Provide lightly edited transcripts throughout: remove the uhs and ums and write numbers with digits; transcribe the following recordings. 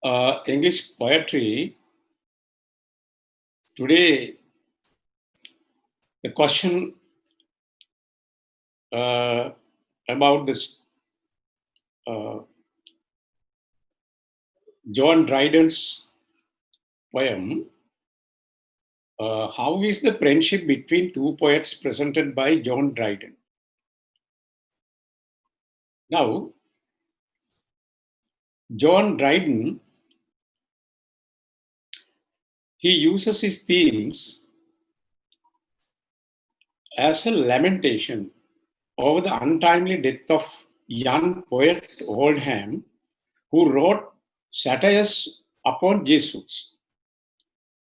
English poetry, today the question about this John Dryden's poem, how is the friendship between two poets presented by John Dryden? Now, John Dryden, he uses his themes as a lamentation over the untimely death of young poet Oldham, who wrote satires upon Jesus.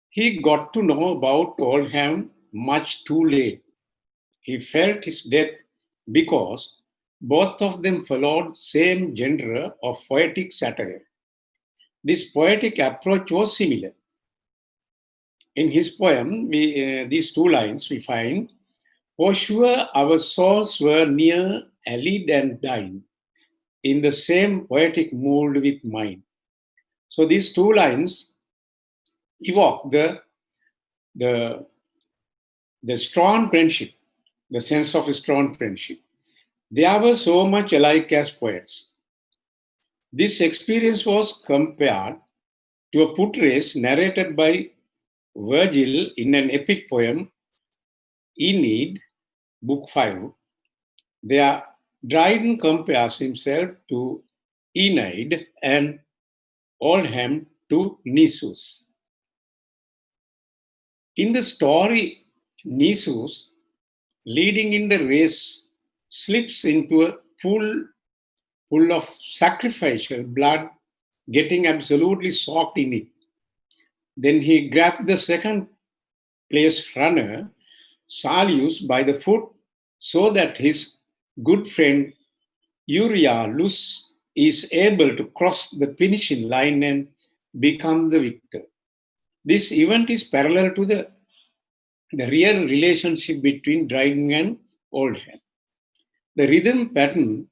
He got to know about Oldham much too late. He felt his death because both of them followed same genre of poetic satire. This poetic approach was similar. In his poem, these two lines we find, "For sure our souls were near allied and thine, in the same poetic mood with mine." So these two lines evoke the strong friendship, the sense of a strong friendship. They were so much alike as poets. This experience was compared to a foot race narrated by Virgil in an epic poem, Aeneid, Book 5. There, Dryden compares himself to Aeneid and Oldham to Nisus. In the story, Nisus, leading in the race, slips into a pool of sacrificial blood, getting absolutely soaked in it. Then he grabbed the second place runner, Salius, by the foot so that his good friend Euryalus is able to cross the finishing line and become the victor. This event is parallel to the real relationship between Dryden and Oldham. The rhythm pattern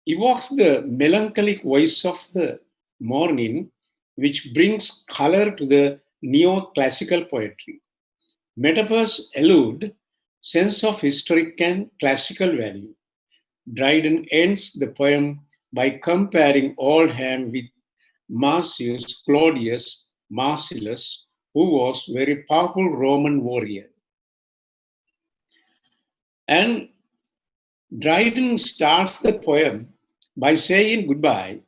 evokes the melancholic voice of the morning, which brings color to the neoclassical poetry. Metaphors elude sense of historic and classical value. Dryden ends the poem by comparing Oldham with Marcius Claudius Marcellus, who was a very powerful Roman warrior. And Dryden starts the poem by saying goodbye,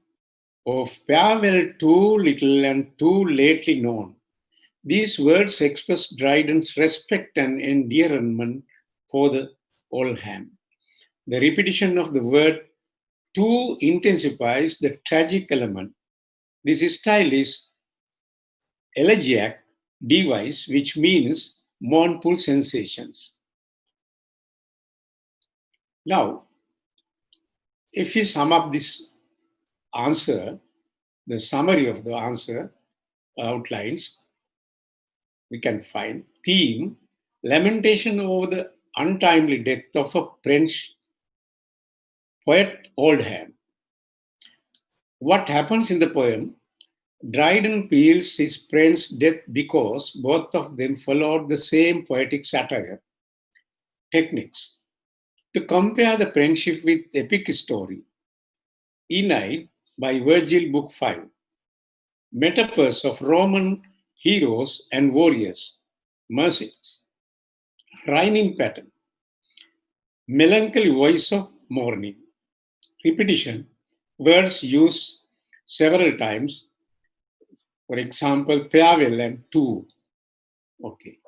"of farewell too little and too lately known." These words express Dryden's respect and endearment for the Oldham. The repetition of the word too intensifies the tragic element. This style is elegiac device, which means mournful sensations. Now, if we sum up this answer, the summary of the answer outlines, we can find theme, lamentation over the untimely death of a French poet Oldham. What happens in the poem? Dryden feels his friend's death because both of them followed the same poetic satire techniques. To compare the friendship with epic story, Aeneid by Virgil, Book 5. Metaphors of Roman heroes and warriors, mercies, rhyming pattern, melancholy voice of mourning, repetition, words used several times, for example, farewell and to. Okay.